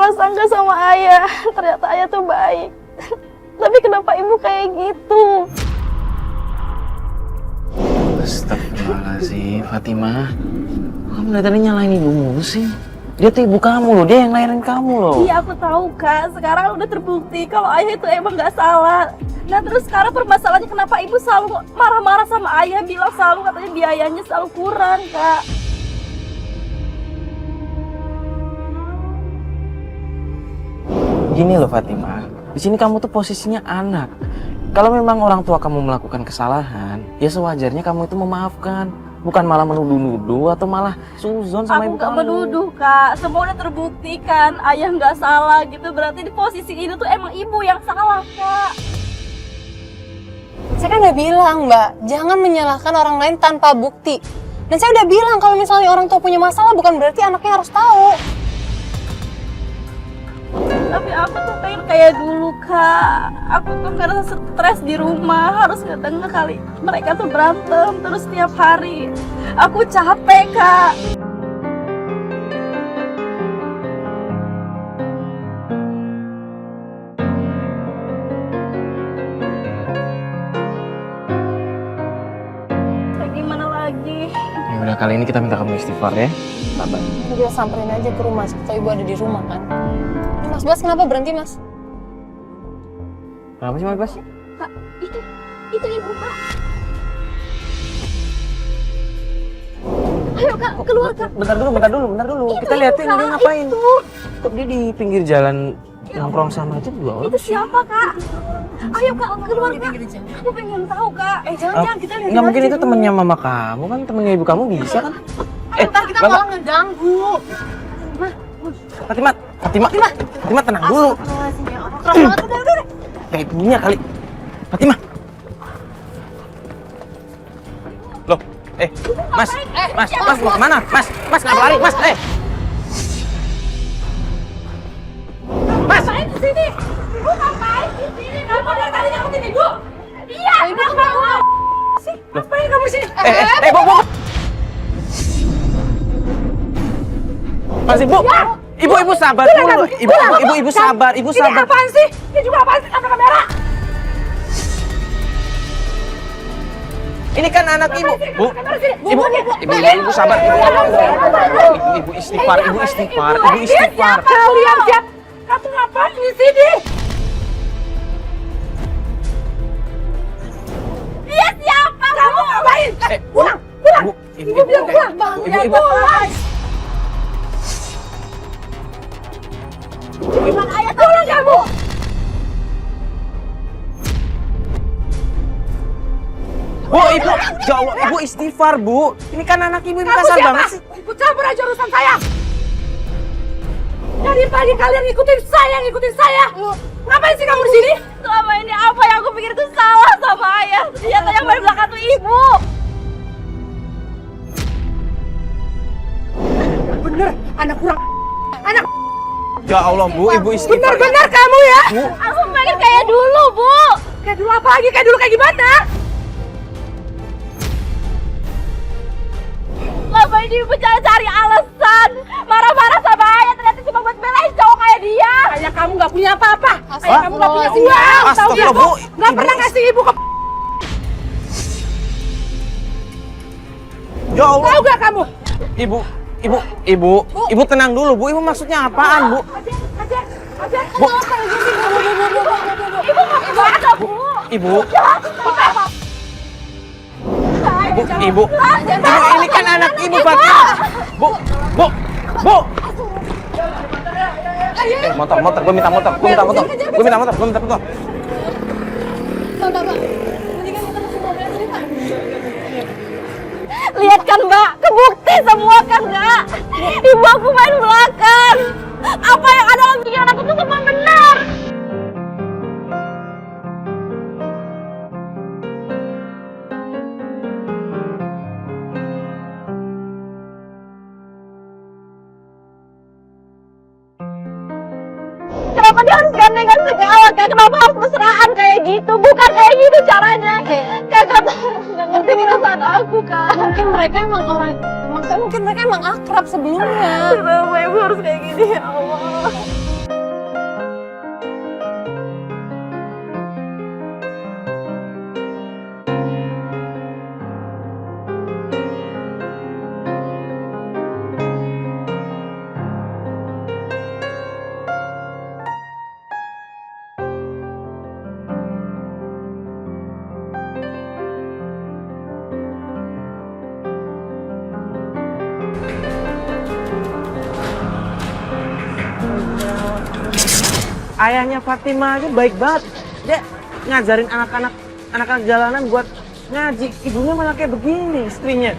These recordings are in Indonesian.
salah sangka sama ayah. Ternyata ayah tuh baik. Tapi kenapa ibu kayak gitu? Astagfirullahaladzim, Fatimah. Kamu dari tadi nyalain ibu mulu sih. Dia tuh ibu kamu loh, dia yang lahirin kamu loh. Iya aku tahu Kak, sekarang udah terbukti kalau ayah itu emang gak salah. Nah terus sekarang permasalahannya kenapa ibu selalu marah-marah sama ayah, bilang selalu katanya biayanya selalu kurang Kak. Gini loh Fatimah, di sini kamu tuh posisinya anak. Kalau memang orang tua kamu melakukan kesalahan, ya sewajarnya kamu itu memaafkan. Bukan malah menuduh-nuduh atau malah suzon sama ibu kamu. Aku gak menuduh Kak, semua udah terbuktikan ayah gak salah gitu. Berarti di posisi ini tuh emang ibu yang salah Kak. Saya kan udah bilang Mbak, jangan menyalahkan orang lain tanpa bukti. Dan saya udah bilang kalau misalnya orang tua punya masalah bukan berarti anaknya harus tahu. Tapi aku tuh pengen kayak dulu Kak. Aku tuh karena stres di rumah harus ngedenger kali mereka tuh berantem terus tiap hari. Aku capek Kak. Gimana lagi? Ya udah, kali ini kita minta kamu istighfar ya. Sabar. Kita samperin aja ke rumah, siapa ibu ada di rumah kan. Mas Bas kenapa berhenti Mas? Kenapa sih Mas Bas? Kak, itu ibu Kak. Ayo Kak, keluar Kak. Bentar dulu. Kita liatin dia ngapain. Kok dia di pinggir jalan nongkrong sama itu dua orang? Itu siapa Kak? Ayo Kak, keluar Kak. Aku pengen tahu Kak. Jangan kita lihat. Nggak mungkin itu temennya mama kamu kan, temennya ibu kamu bisa kan? Ntar kita malah ngeganggu. Fatimah tenang dulu. Keras banget udah. Kayak ibunya kali. Fatimah. Loh, Mas mau kemana? Mas kenapa lari? Mas, Mas! Ngapain di sini? Ibu ngapain di sini? Kamu dari tadi ngikutin ibu? Iya, kenapa? Sih, ngapain kamu sini? Bu. Mas Ibu sabar dulu. Ibu sabar. Ini apaan sih? Ini juga apaan sih? Ada kamera? Ini kan anak ibu. Bu. Ibu sabar. Ibu istighfar. Kalian siapa? Kamu ngapain di sini? Dia siapa? Kamu ngapain? Pulang. Bu, Ibu bilang pulang. Ibu. Gimana ayah pulang kamu? Bu, ibu. Ya Allah, ibu istighfar, Bu. Ini kan anak ibu kasar banget sih. Ibu campur aja urusan saya. Dari pagi kalian ngikutin saya. Ngapain sih kamu di sini? Selama ini apa yang aku pikir itu salah sama ayah. Ternyata yang main belakang tuh ibu. Bener, anak kurang. Ya Allah, Bu, ibu istighfar. Bener kamu ya? Bu. Aku pengen kayak dulu, Bu. Kayak dulu apa lagi? Kayak dulu kayak gimana? Ngapain ibu cari alasan? Marah-marah sama ayah ternyata cuma buat belain cowok kayak dia. Kayak kamu gak punya apa-apa. Kayak kamu gak punya uang. Astagfirullah, Bu. Gak pernah ngasih ibu ke... Ya Allah. Tahu gak kamu? Ibu tenang dulu, Bu. Ibu maksudnya apaan, Bu? Bu. Ibu mau kemana, Bu? Ibu, ini kan anak ibu, Fatimah. Bu. Motor, gue minta motor. Lihat kan Mbak, kebukti semua kan Mbak. Ibu aku main belakang. Apa yang ada dalam pikiran aku tuh semua benar. Kenapa dia harus gandengan segala? Kenapa harus mesraan kayak gitu? Bukan kayak gitu caranya. Kakak nggak ngerti perasaan aku, Kak. Mungkin mereka emang akrab sebelumnya. Kenapa ibu harus kayak gini ya Allah? ayahnya Fatima aja baik banget. Dia ngajarin anak-anak jalanan buat ngaji. Ibunya malah kayak begini istrinya.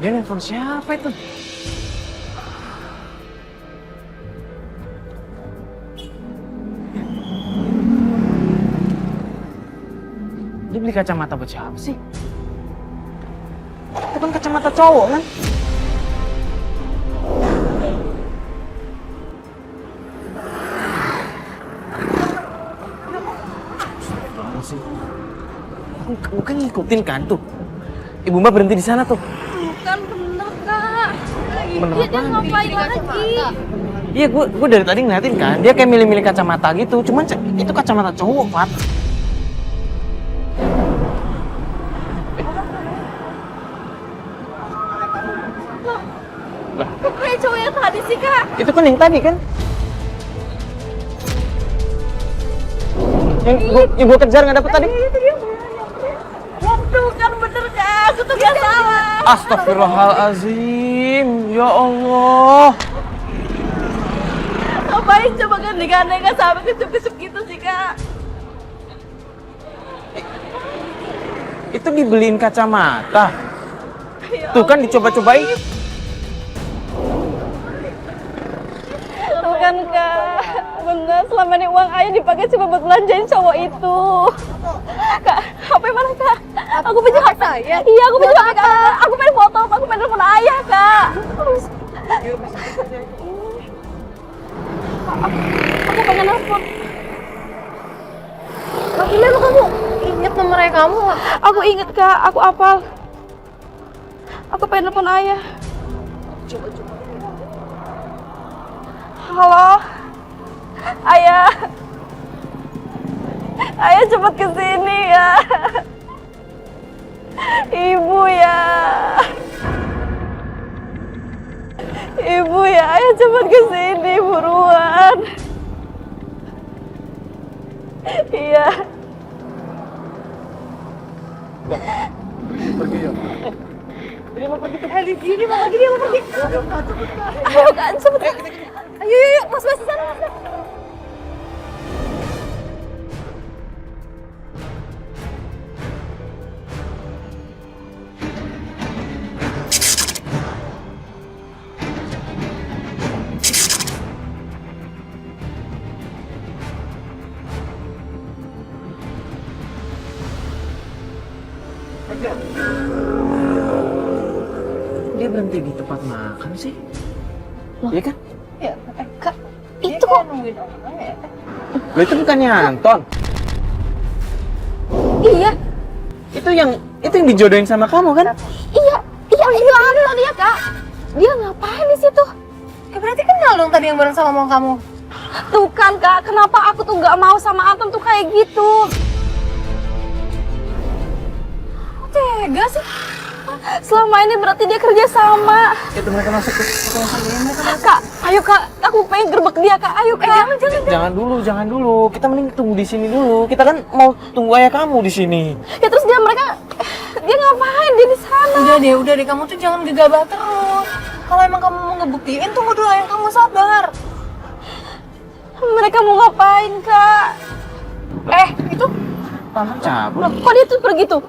Dia nelfon siapa itu? Dia beli kacamata buat siapa sih? Itu kan kacamata cowok kan? Bukan ngikutin kan tuh. Ibu Mbak berhenti di sana tuh. Bukan bener kak. Bener Dia apaan? ngapain lagi? Iya, gue dari tadi ngeliatin kan. Dia kayak milih-milih kacamata gitu. Cuman itu kacamata cowok, Fat. Kok kayak cowok yang tadi sih kak? Itu kan yang tadi kan? Yang gue kejar nggak dapet tadi? Tuh kan bener kak, aku tuh gak salah. Astagfirullahalazim, ya Allah. Ngapain coba gandeng-gandeng gak sampai kecup-kecup gitu sih kak? Itu dibeliin kacamata. Ya Tuh kan dicoba-cobain. Tuh kan kak, bener selama ini uang ayah dipakai cuma buat belanjain cowok itu. Kak, HP mana kak? Aku punya HP saya. Iya, aku punya HP kak. Aku pengen foto, aku pengen telepon ayah kak. Aku pengen nelfon. Gila lu kamu inget nomornya kamu? Aku inget kak, aku apal. Aku pengen telepon ayah. Halo, ayah. Ayah cepet kesini ya. Ibu ya. Ibu ya, ayah cepet kesini buruan. Iya. Pergi ya. Dia mau pergi. Ayo kan, cepet. Ayo, mas di sana, mas. Dia berhenti di tempat makan sih. Iya kan? Ya, kak, Itu kok nungguin orang ya? Lo itu bukannya Anton. iya, Itu yang dijodohin sama kamu kan? iya, itu Anton ya kak. Dia ngapain di situ? Ya berarti kenal dong tadi yang bareng sama mama kamu. Tuh kan kak, kenapa aku tuh nggak mau sama Anton tuh kayak gitu? Kok tega sih? Selama ini berarti dia kerja sama. Itu mereka masuk tuh. Kak, ayo kak, aku pengen gerbek dia kak. Ayo kak. Jangan dulu. Kita mending tunggu di sini dulu. Kita kan mau tunggu ayah kamu di sini. Ya terus dia ngapain dia di sana? Udah deh, kamu tuh jangan gegabah terus. Kalau emang kamu mau ngebuktiin, tunggu dulu yang kamu sabar. Mereka mau ngapain kak? Itu Tante cabut. Loh, kok dia tuh pergi tuh?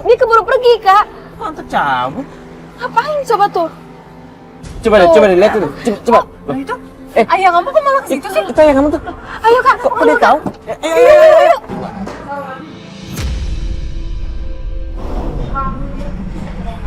Dia keburu pergi kak. Tante cabut. Ngapain coba tuh? Coba deh, lihat dulu. Coba. Nah itu, ayah kamu kok malah ke situ sih? Itu ayah kamu tuh. Ayo kak. Kok dia tahu? Ayo.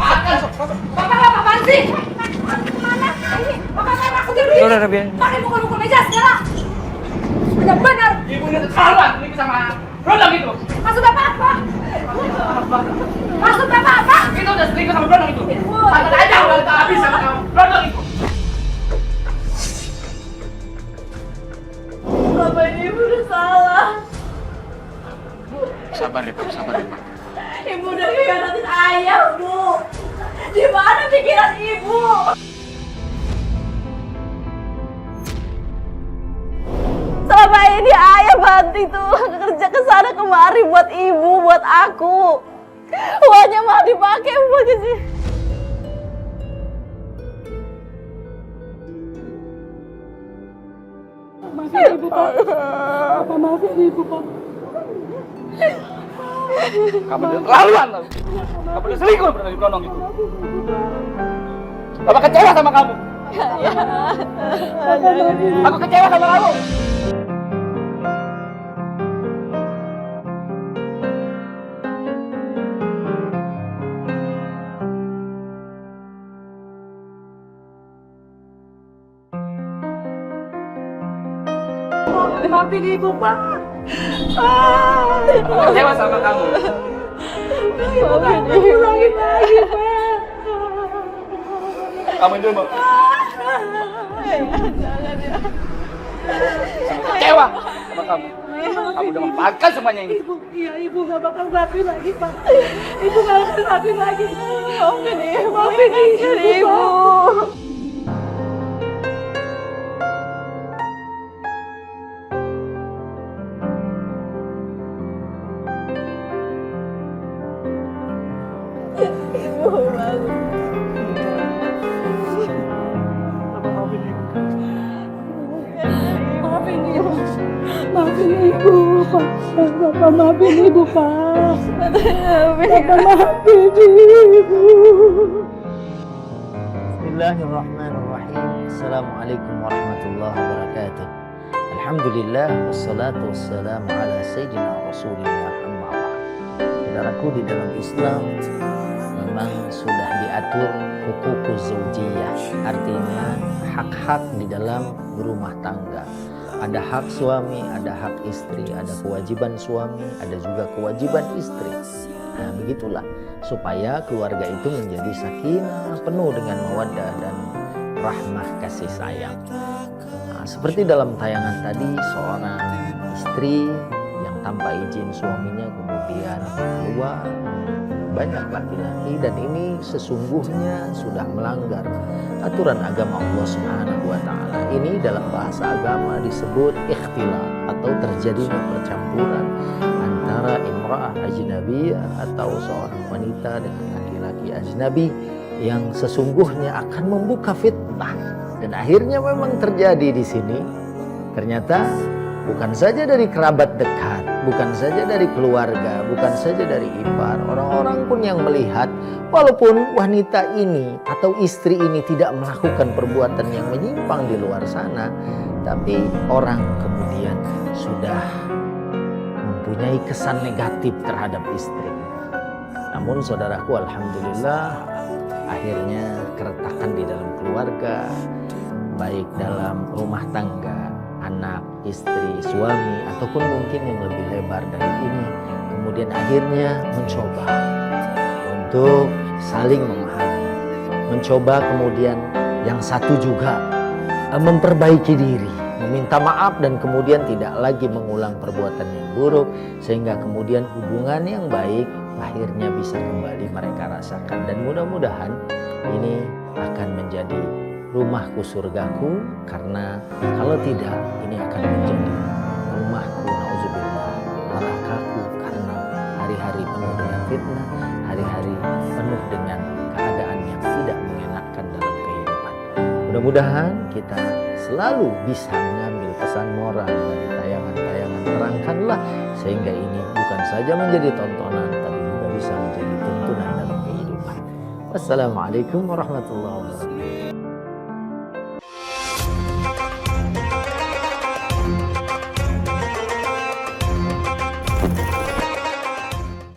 Bapak apaan sih? Mana? Ini, bapak saya aku dulu. Udah, biar. Pakai mukul-mukul meja segala. Benar-benar. Ibu ini keterlaluan ini sama Brodong itu. Maksud bapak apa? Maksud bapak apa? Itu udah selingkuh sama Brodong itu. Ibu. Pantas aja udah tak habis sama kamu. Brodong itu. Bapak ini ibu udah salah. Sabar ya, sabar ya. Ibu udah khianatin ayah, Bu. Di mana pikiran ibu? Ranti tuh kerja ke sana kemari buat ibu, buat aku. Uangnya malah dipakai buat sih. Maafin ibu, Pak. Bapak maafin ibu, Pak. Kamu udah terlaluan. Kamu udah selingkuh dengan Brondong itu. Bapak kecewa sama kamu. Aku kecewa sama kamu. Maafin ibu, Pak. Aku kecewa sama kamu. Ibu nggak mau ulangin lagi, Pak. Kamu itu mau. Aku kecewa sama kamu. Kamu udah memanfaatkan semuanya ini. Ibu, iya ibu nggak bakal ngelakuin lagi, Pak. Ibu nggak bakal ngelakuin lagi. Maafin ibu. Maafin ibu. Maafin ibu, Pak. Bapak maafin ibu, Pak. Bapak maafin ibu. Bismillahirrahmanirrahim. Assalamualaikum warahmatullahi wabarakatuh. Alhamdulillah wassalatu wassalamu ala sayyidina Rasulillah amma ba'd. Saudaraku, di dalam Islam memang sudah diatur hukukuz zaujiyah, artinya hak-hak di dalam berumah tangga. Ada hak suami, ada hak istri, ada kewajiban suami, ada juga kewajiban istri. Nah, begitulah supaya keluarga itu menjadi sakinah, penuh dengan mawaddah dan rahmah kasih sayang. Nah, seperti dalam tayangan tadi, seorang istri yang tanpa izin suaminya kemudian keluar banyak laki-laki, dan ini sesungguhnya sudah melanggar aturan agama Allah Subhanahu wa taala. Ini dalam bahasa agama disebut ikhtilat atau terjadinya percampuran antara imra'ah ajnabiyah atau seorang wanita dengan laki-laki ajnabi yang sesungguhnya akan membuka fitnah. Dan akhirnya memang terjadi di sini. Ternyata bukan saja dari kerabat dekat, bukan saja dari keluarga, bukan saja dari ipar, orang-orang pun yang melihat, walaupun wanita ini atau istri ini tidak melakukan perbuatan yang menyimpang di luar sana, tapi orang kemudian sudah mempunyai kesan negatif terhadap istri. Namun saudaraku, alhamdulillah akhirnya keretakan di dalam keluarga, baik dalam rumah tangga, anak, istri, suami, ataupun mungkin yang lebih lebar dari ini, kemudian akhirnya mencoba untuk saling memahami, mencoba kemudian yang satu juga memperbaiki diri, meminta maaf, dan kemudian tidak lagi mengulang perbuatan yang buruk, sehingga kemudian hubungan yang baik akhirnya bisa kembali mereka rasakan. Dan mudah-mudahan ini akan menjadi rumahku surgaku, karena kalau tidak ini akan menjadi rumahku na'udzubillah nerakaku, karena hari-hari penuh dengan fitnah, hari-hari penuh dengan keadaan yang tidak mengenakan dalam kehidupan. Mudah-mudahan kita selalu bisa mengambil pesan moral dari tayangan-tayangan terangkanlah, sehingga ini bukan saja menjadi tontonan tapi juga bisa menjadi tuntunan dalam kehidupan. Wassalamualaikum warahmatullahi wabarakatuh.